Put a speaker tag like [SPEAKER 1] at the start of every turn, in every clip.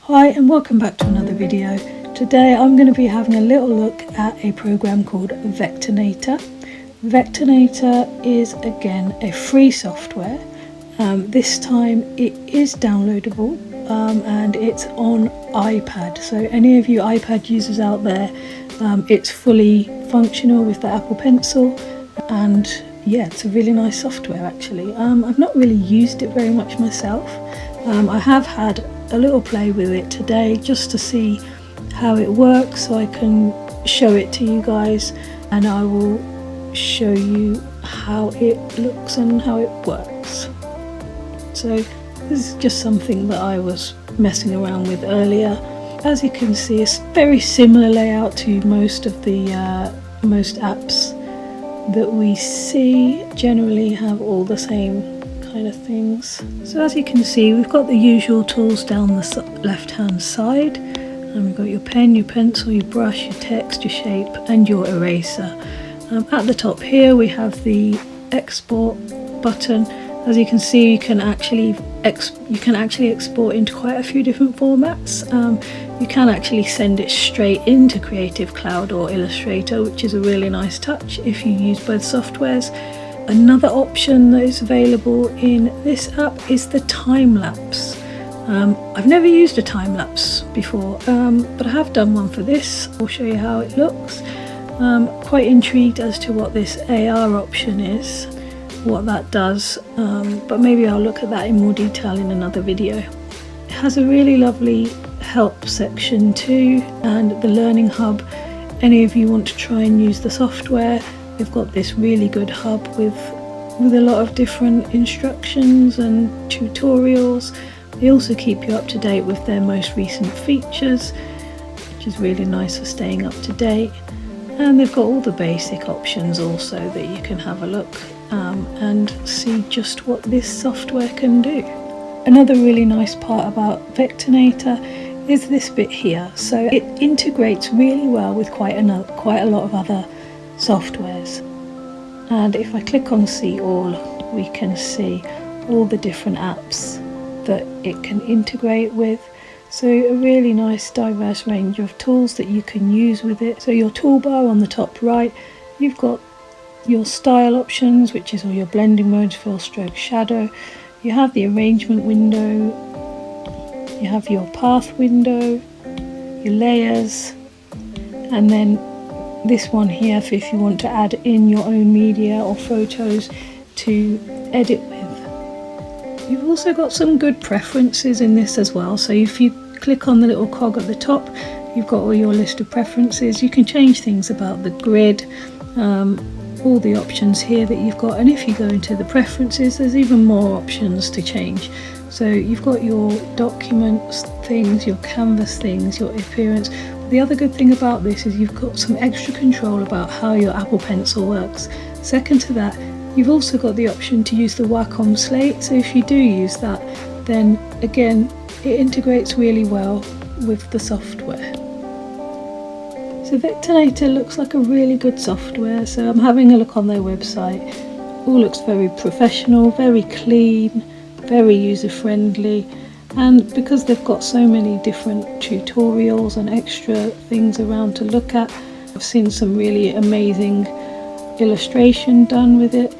[SPEAKER 1] Hi and welcome back to another video. Today I'm going to be having a little look at a program called Vectornator. Vectornator is again a free software. This time it is downloadable and it's on iPad. So any of you iPad users out there, it's fully functional with the Apple Pencil, and yeah, it's a really nice software actually. I've not really used it very much myself. I have had a little play with it today just to see how it works, so I can show it to you guys, and I will show you how it looks and how it works. So this is just something that I was messing around with earlier. As you can see, it's very similar layout to most of the most apps that we see. Generally have all the same kind of things. So as you can see, we've got the usual tools down the left hand side, and we've got your pen, your pencil, your brush, your text, your shape and your eraser. At the top here we have the export button. As you can see, you can actually export into quite a few different formats. You can actually send it straight into Creative Cloud or Illustrator, which is a really nice touch if you use both softwares. Another option that is available in this app is the time-lapse. I've never used a time-lapse before, but I have done one for this. I'll show you how it looks. Quite intrigued as to what this AR option is, what that does, but maybe I'll look at that in more detail in another video. It has a really lovely help section too, and the learning hub. Any of you want to try and use the software, they've got this really good hub with a lot of different instructions and tutorials. They also keep you up to date with their most recent features, which is really nice for staying up to date. And they've got all the basic options also that you can have a look and see just what this software can do. Another really nice part about Vectornator is this bit here. So it integrates really well with quite a lot of other softwares, and if I click on see all, we can see all the different apps that it can integrate with. So a really nice diverse range of tools that you can use with it. So your toolbar on the top right, you've got your style options, which is all your blending modes, fill, stroke, shadow. You have the arrangement window, you have your path window, your layers, and then this one here for if you want to add in your own media or photos to edit with. You've also got some good preferences in this as well. So if you click on the little cog at the top, you've got all your list of preferences. You can change things about the grid, all the options here that you've got, and if you go into the preferences, there's even more options to change. So you've got your documents things, your canvas things, your appearance. The other good thing about this is you've got some extra control about how your Apple Pencil works. Second to that, you've also got the option to use the Wacom Slate, so if you do use that, then again it integrates really well with the software. So Vectornator looks like a really good software. So I'm having a look on their website. All looks very professional, very clean, very user friendly. And because they've got so many different tutorials and extra things around to look at, I've seen some really amazing illustration done with it.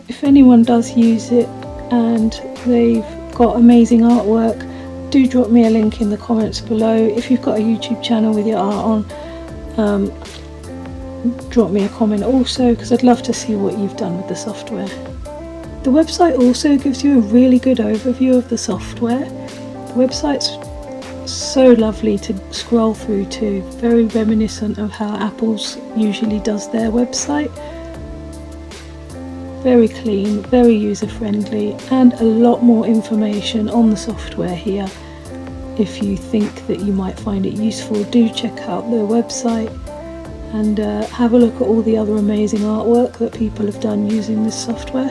[SPEAKER 1] If anyone does use it and they've got amazing artwork, do drop me a link in the comments below. If you've got a YouTube channel with your art on, drop me a comment also, because I'd love to see what you've done with the software. The website also gives you a really good overview of the software. The website's so lovely to scroll through to, very reminiscent of how Apple's usually does their website. Very clean, very user friendly, and a lot more information on the software here. If you think that you might find it useful, do check out their website and have a look at all the other amazing artwork that people have done using this software.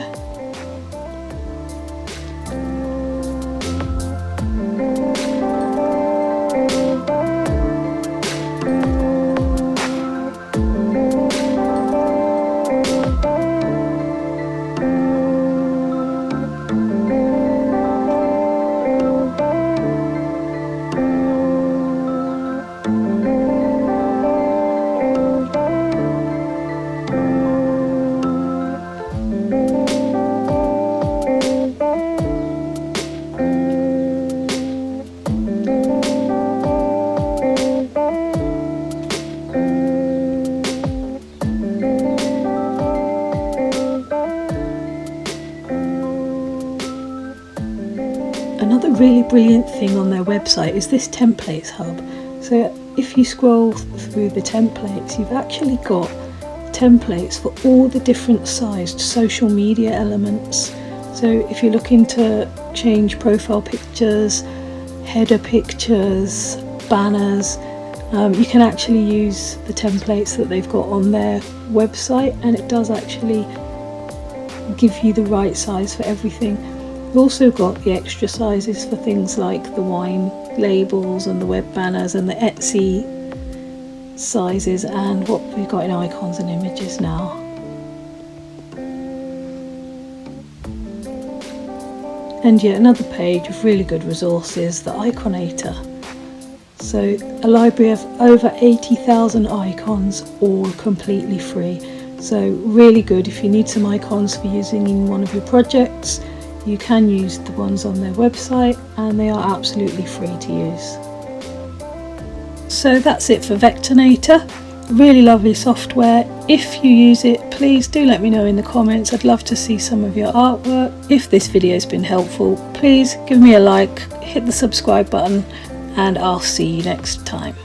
[SPEAKER 1] really brilliant thing on their website is this templates hub. So if you scroll through the templates, you've actually got templates for all the different sized social media elements. So if you're looking to change profile pictures, header pictures, banners, you can actually use the templates that they've got on their website, and it does actually give you the right size for everything. We've also got the extra sizes for things like the wine labels and the web banners and the Etsy sizes, and what we've got in icons and images now. And yet another page of really good resources, the Iconator. So a library of over 80,000 icons, all completely free. So really good if you need some icons for using in one of your projects. You can use the ones on their website, and they are absolutely free to use. So that's it for Vectornator. Really lovely software. If you use it, please do let me know in the comments. I'd love to see some of your artwork. If this video has been helpful, please give me a like, hit the subscribe button, and I'll see you next time.